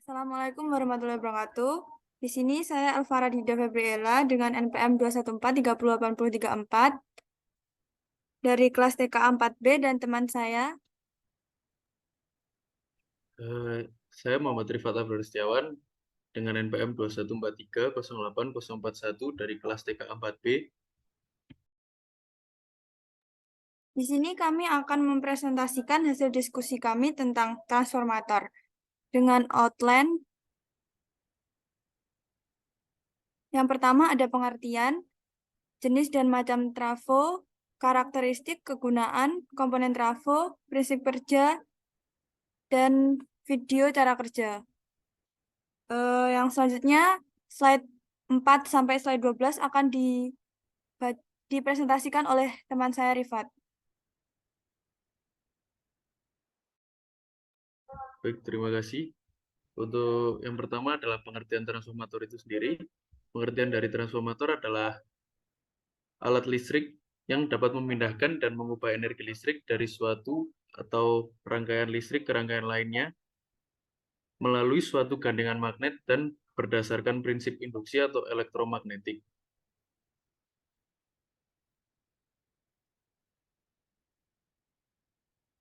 Assalamualaikum warahmatullahi wabarakatuh. Di sini saya Alvara Dida Febriela dengan NPM 214 30834 dari kelas TKA 4B dan teman saya. Saya Muhammad Rifat Abdul Setiawan dengan NPM 214308041 dari kelas TK 4B. Di sini kami akan mempresentasikan hasil diskusi kami tentang transformator dengan outline. Yang pertama ada pengertian, jenis dan macam trafo, karakteristik, kegunaan, komponen trafo, prinsip kerja, dan video cara kerja. Yang selanjutnya, slide 4 sampai slide 12 akan dipresentasikan oleh teman saya Rifat. Baik, terima kasih. Untuk yang pertama adalah pengertian transformator itu sendiri. Pengertian dari transformator adalah alat listrik yang dapat memindahkan dan mengubah energi listrik dari suatu atau rangkaian listrik ke rangkaian lainnya melalui suatu gandengan magnet dan berdasarkan prinsip induksi atau elektromagnetik.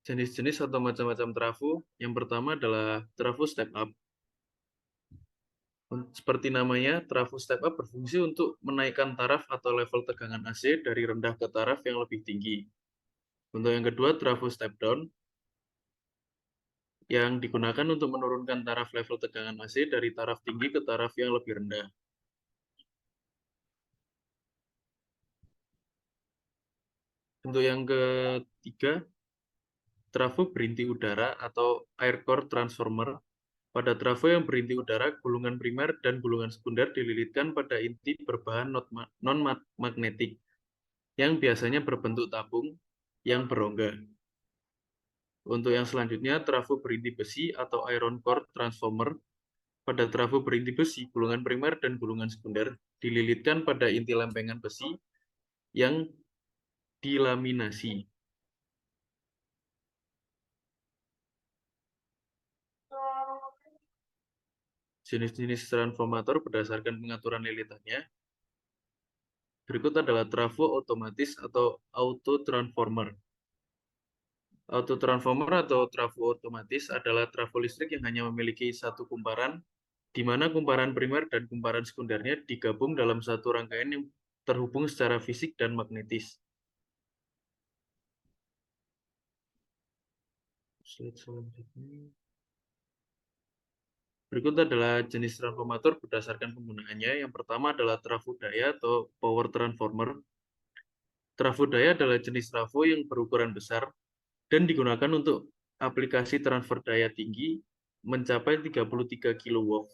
Jenis-jenis atau macam-macam trafo, yang pertama adalah trafo step up. Seperti namanya, trafo step up berfungsi untuk menaikkan taraf atau level tegangan AC dari rendah ke taraf yang lebih tinggi. Untuk yang kedua, trafo step down, yang digunakan untuk menurunkan taraf level tegangan AC dari taraf tinggi ke taraf yang lebih rendah. Untuk yang ketiga, trafo berinti udara atau air core transformer. Pada trafo yang berinti udara, gulungan primer dan gulungan sekunder dililitkan pada inti berbahan non-magnetik yang biasanya berbentuk tabung yang berongga. Untuk yang selanjutnya, trafo berinti besi atau iron core transformer. Pada trafo berinti besi, gulungan primer dan gulungan sekunder dililitkan pada inti lempengan besi yang dilaminasi. Jenis-jenis transformator berdasarkan pengaturan lilitannya. Berikut adalah trafo otomatis atau auto transformer. Auto transformer atau trafo otomatis adalah trafo listrik yang hanya memiliki satu kumparan, di mana kumparan primer dan kumparan sekundernya digabung dalam satu rangkaian yang terhubung secara fisik dan magnetis. Slide selanjutnya. Berikut adalah jenis transformator berdasarkan penggunaannya. Yang pertama adalah trafo daya atau power transformer. Trafo daya adalah jenis trafo yang berukuran besar dan digunakan untuk aplikasi transfer daya tinggi mencapai 33 kV.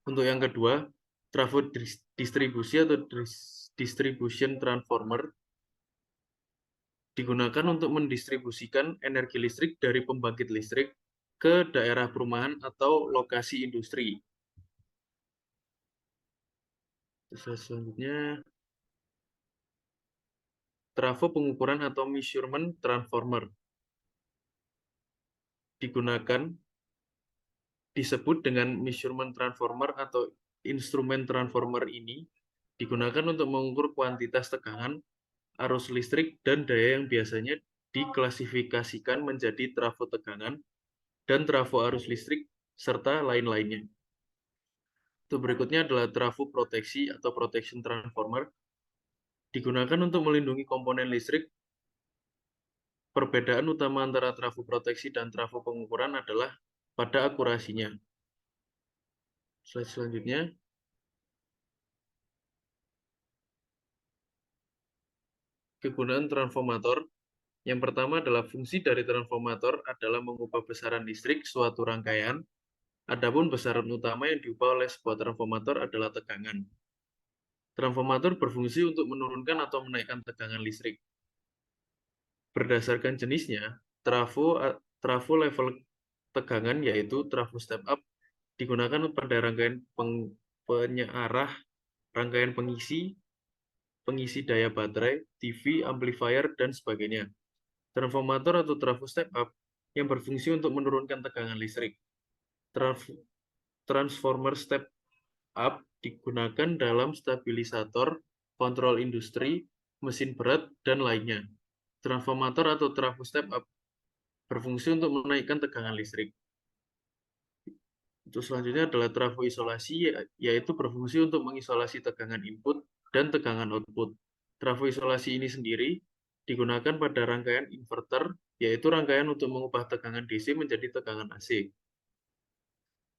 Untuk yang kedua, trafo distribusi atau distribution transformer digunakan untuk mendistribusikan energi listrik dari pembangkit listrik ke daerah perumahan atau lokasi industri. Selanjutnya, trafo pengukuran atau measurement transformer digunakan disebut dengan measurement transformer atau instrumen transformer ini digunakan untuk mengukur kuantitas tegangan, arus listrik, dan daya yang biasanya diklasifikasikan menjadi trafo tegangan dan trafo arus listrik, serta lain-lainnya. Itu berikutnya adalah trafo proteksi atau protection transformer digunakan untuk melindungi komponen listrik. Perbedaan utama antara trafo proteksi dan trafo pengukuran adalah pada akurasinya. Slide selanjutnya. Kegunaan transformator. Yang pertama adalah fungsi dari transformator adalah mengubah besaran listrik suatu rangkaian. Adapun besaran utama yang diubah oleh sebuah transformator adalah tegangan. Transformator berfungsi untuk menurunkan atau menaikkan tegangan listrik. Berdasarkan jenisnya, trafo level tegangan yaitu trafo step up digunakan pada rangkaian penyearah, rangkaian pengisi daya baterai, TV, amplifier, dan sebagainya. Transformator atau trafo step up yang berfungsi untuk menurunkan tegangan listrik. Transformer step up digunakan dalam stabilisator, kontrol industri, mesin berat, dan lainnya. Transformator atau trafo step up berfungsi untuk menaikkan tegangan listrik. Untuk selanjutnya adalah trafo isolasi, yaitu berfungsi untuk mengisolasi tegangan input dan tegangan output. Trafo isolasi ini sendiri digunakan pada rangkaian inverter, yaitu rangkaian untuk mengubah tegangan DC menjadi tegangan AC.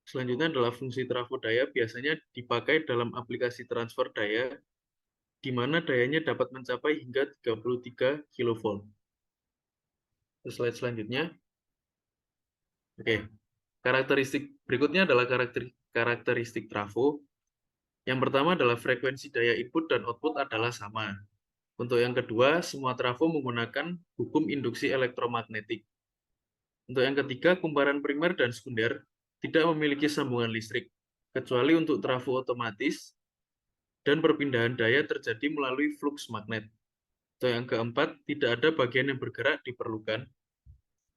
Selanjutnya adalah fungsi trafo daya, biasanya dipakai dalam aplikasi transfer daya, di mana dayanya dapat mencapai hingga 33 kV. Slide selanjutnya. Oke, karakteristik berikutnya adalah karakteristik trafo. Yang pertama adalah frekuensi daya input dan output adalah sama. Untuk yang kedua, semua trafo menggunakan hukum induksi elektromagnetik. Untuk yang ketiga, kumparan primer dan sekunder tidak memiliki sambungan listrik, kecuali untuk trafo otomatis, dan perpindahan daya terjadi melalui flux magnet. Untuk yang keempat, tidak ada bagian yang bergerak diperlukan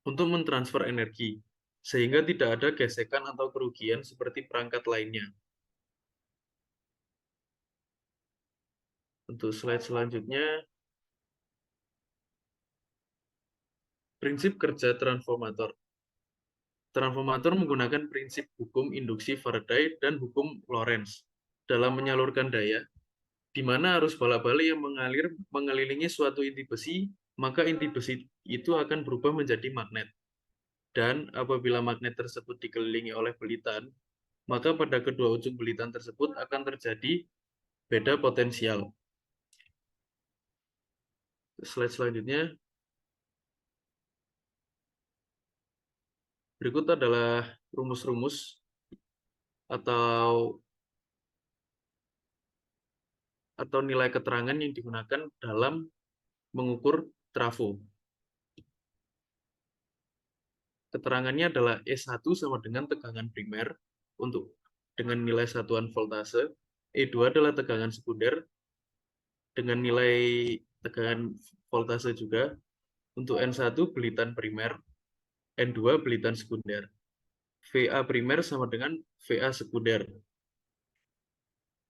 untuk mentransfer energi, sehingga tidak ada gesekan atau kerugian seperti perangkat lainnya. Untuk slide selanjutnya, prinsip kerja transformator. Transformator menggunakan prinsip hukum induksi Faraday dan hukum Lorentz dalam menyalurkan daya, di mana arus bala-balik yang mengalir mengelilingi suatu inti besi, maka inti besi itu akan berubah menjadi magnet. Dan apabila magnet tersebut dikelilingi oleh belitan, maka pada kedua ujung belitan tersebut akan terjadi beda potensial. Slide selanjutnya. Berikut adalah rumus-rumus atau nilai keterangan yang digunakan dalam mengukur trafo. Keterangannya adalah E1 sama dengan tegangan primer untuk dengan nilai satuan voltase, E2 adalah tegangan sekunder dengan nilai tegangan voltase juga, untuk N1 belitan primer, N2 belitan sekunder. VA primer sama dengan VA sekunder.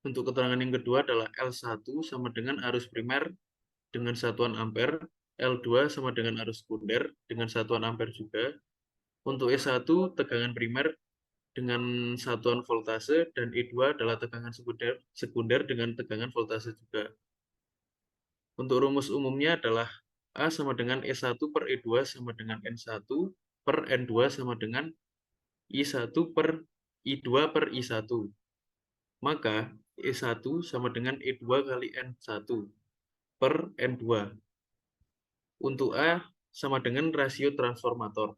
Untuk keterangan yang kedua adalah L1 sama dengan arus primer dengan satuan ampere, L2 sama dengan arus sekunder dengan satuan ampere juga. Untuk E1 tegangan primer dengan satuan voltase dan E2 adalah tegangan sekunder dengan tegangan voltase juga. Untuk rumus umumnya adalah A sama dengan E1 per E2 sama dengan N1 per N2 sama dengan I1 per I2 per I1. Maka E1 sama dengan E2 kali N1 per N2. Untuk A sama dengan rasio transformator.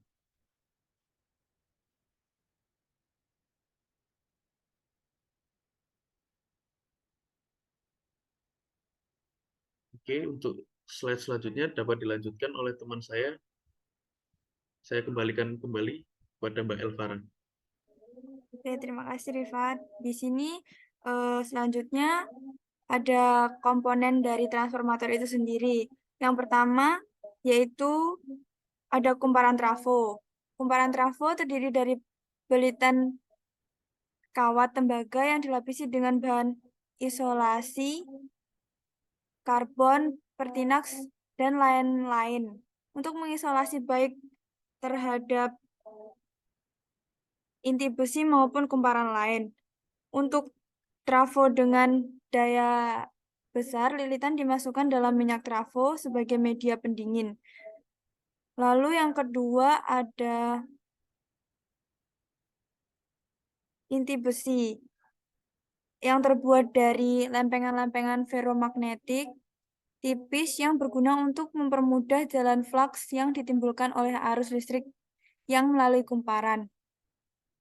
Oke, untuk slide selanjutnya dapat dilanjutkan oleh teman saya. Saya kembalikan kembali kepada Mbak Elvara. Oke, terima kasih Rifat. Di sini selanjutnya ada komponen dari transformator itu sendiri. Yang pertama yaitu ada kumparan trafo. Kumparan trafo terdiri dari belitan kawat tembaga yang dilapisi dengan bahan isolasi, karbon, pertinax, dan lain-lain. Untuk mengisolasi baik terhadap inti besi maupun kumparan lain. Untuk trafo dengan daya besar, lilitan dimasukkan dalam minyak trafo sebagai media pendingin. Lalu yang kedua ada inti besi yang terbuat dari lempengan-lempengan ferromagnetik tipis yang berguna untuk mempermudah jalan flux yang ditimbulkan oleh arus listrik yang melalui kumparan.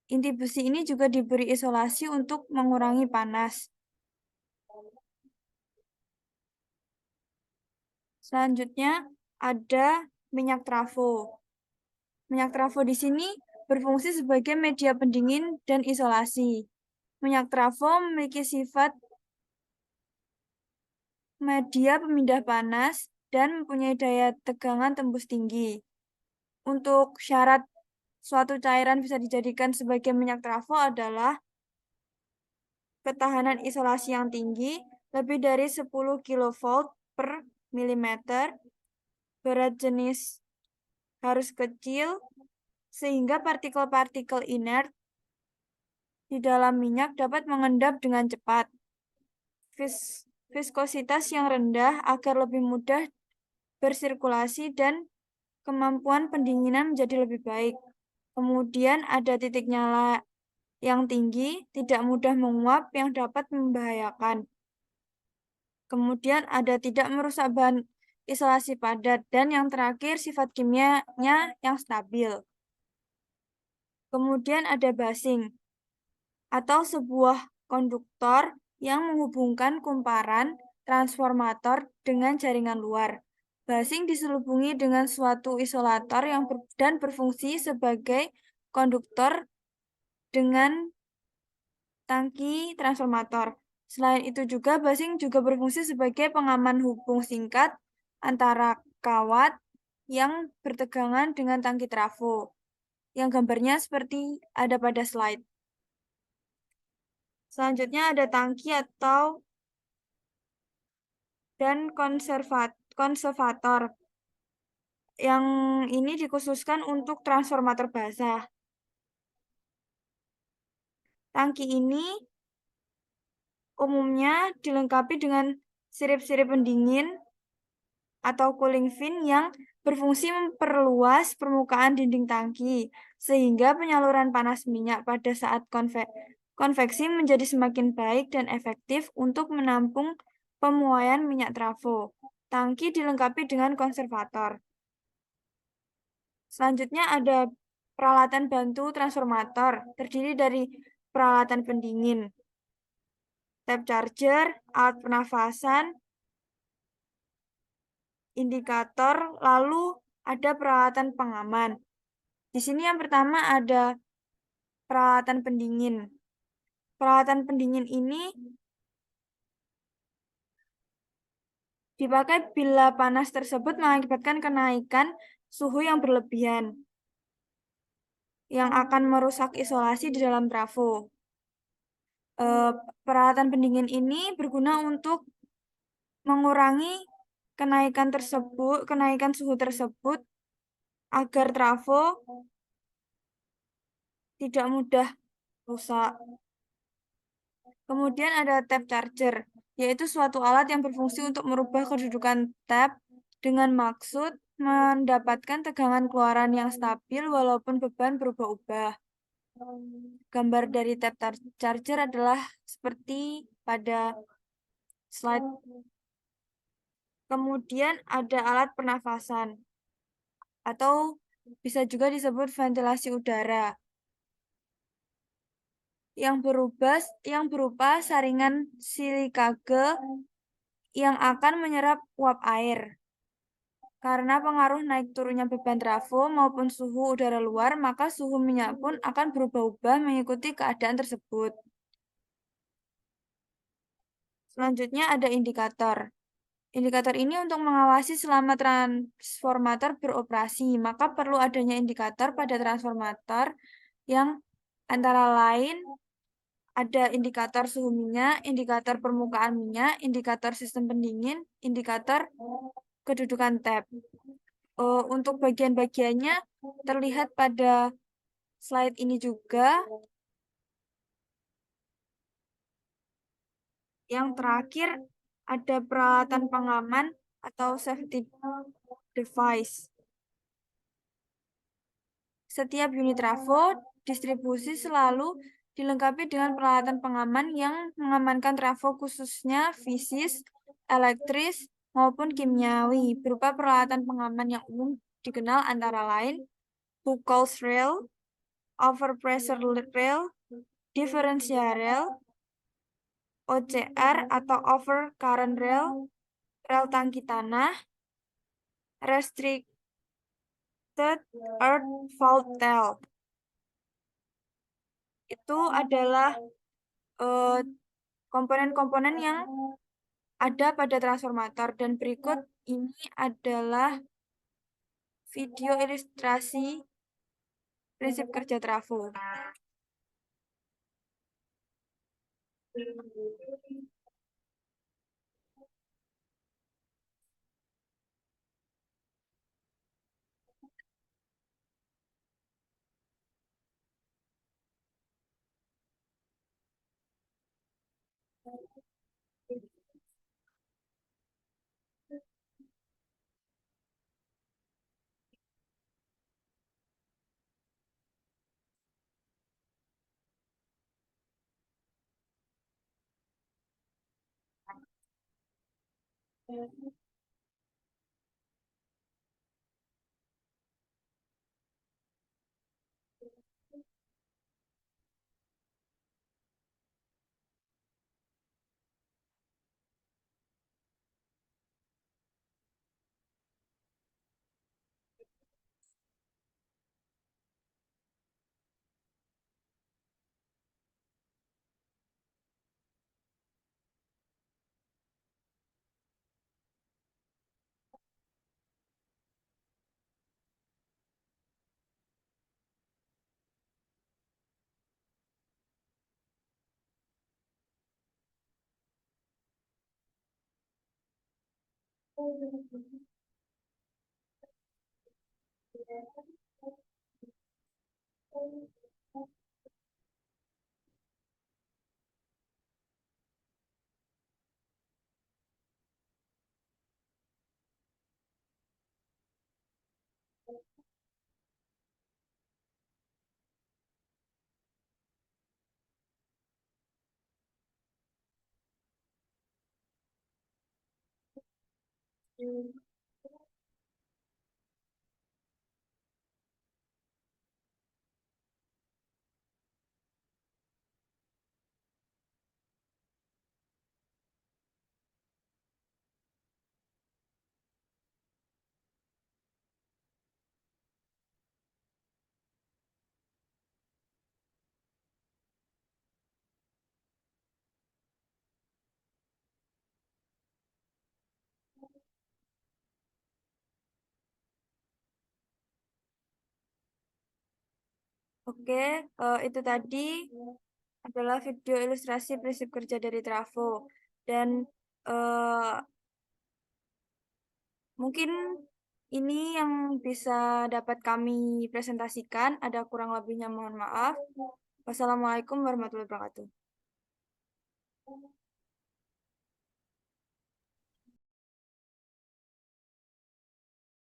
Inti besi ini juga diberi isolasi untuk mengurangi panas. Selanjutnya ada minyak trafo. Minyak trafo di sini berfungsi sebagai media pendingin dan isolasi. Minyak trafo memiliki sifat media pemindah panas dan mempunyai daya tegangan tembus tinggi. Untuk syarat suatu cairan bisa dijadikan sebagai minyak trafo adalah ketahanan isolasi yang tinggi, lebih dari 10 kilovolt per milimeter, berat jenis harus kecil, sehingga partikel-partikel inert di dalam minyak dapat mengendap dengan cepat. Viskositas yang rendah agar lebih mudah bersirkulasi dan kemampuan pendinginan menjadi lebih baik. Kemudian ada titik nyala yang tinggi, tidak mudah menguap yang dapat membahayakan. Kemudian ada tidak merusak bahan isolasi padat. Dan yang terakhir sifat kimianya yang stabil. Kemudian ada basing atau sebuah konduktor yang menghubungkan kumparan transformator dengan jaringan luar. Basing diselubungi dengan suatu isolator dan berfungsi sebagai konduktor dengan tangki transformator. Selain itu juga basing juga berfungsi sebagai pengaman hubung singkat antara kawat yang bertegangan dengan tangki trafo. Yang gambarnya seperti ada pada slide. Selanjutnya ada tangki dan konservator. Yang ini dikhususkan untuk transformator basah. Tangki ini umumnya dilengkapi dengan sirip-sirip pendingin atau cooling fin yang berfungsi memperluas permukaan dinding tangki, sehingga penyaluran panas minyak pada saat konveksi menjadi semakin baik dan efektif untuk menampung pemuaian minyak trafo. Tangki dilengkapi dengan konservator. Selanjutnya ada peralatan bantu transformator, terdiri dari peralatan pendingin, tap charger, alat pernafasan, indikator, lalu ada peralatan pengaman. Di sini yang pertama ada peralatan pendingin. Peralatan pendingin ini dipakai bila panas tersebut mengakibatkan kenaikan suhu yang berlebihan yang akan merusak isolasi di dalam trafo. Peralatan pendingin ini berguna untuk mengurangi kenaikan suhu tersebut agar trafo tidak mudah rusak. Kemudian ada tap charger, yaitu suatu alat yang berfungsi untuk merubah kedudukan tap dengan maksud mendapatkan tegangan keluaran yang stabil walaupun beban berubah-ubah. Gambar dari tap charger adalah seperti pada slide. Kemudian ada alat pernafasan atau bisa juga disebut ventilasi udara yang berupa saringan silikage yang akan menyerap uap air. Karena pengaruh naik turunnya beban trafo maupun suhu udara luar, maka suhu minyak pun akan berubah-ubah mengikuti keadaan tersebut. Selanjutnya ada indikator. Indikator ini untuk mengawasi selama transformator beroperasi, maka perlu adanya indikator pada transformator yang antara lain ada indikator suhu minyak, indikator permukaan minyak, indikator sistem pendingin, indikator kedudukan tap. Untuk bagian-bagiannya terlihat pada slide ini juga. Yang terakhir ada peralatan pengaman atau safety device. Setiap unit trafo distribusi selalu dilengkapi dengan peralatan pengaman yang mengamankan trafo khususnya fisis, elektris, maupun kimiawi berupa peralatan pengaman yang umum dikenal antara lain Buchholz rail, overpressure rail, differential rail, OCR atau over current rail, rel tangki tanah, restricted earth fault rail. Itu adalah komponen-komponen yang ada pada transformator, dan berikut ini adalah video ilustrasi prinsip kerja trafo. Oke, itu tadi adalah video ilustrasi prinsip kerja dari trafo. Dan eh, mungkin ini yang bisa dapat kami presentasikan. Ada kurang lebihnya mohon maaf. Wassalamualaikum warahmatullahi wabarakatuh.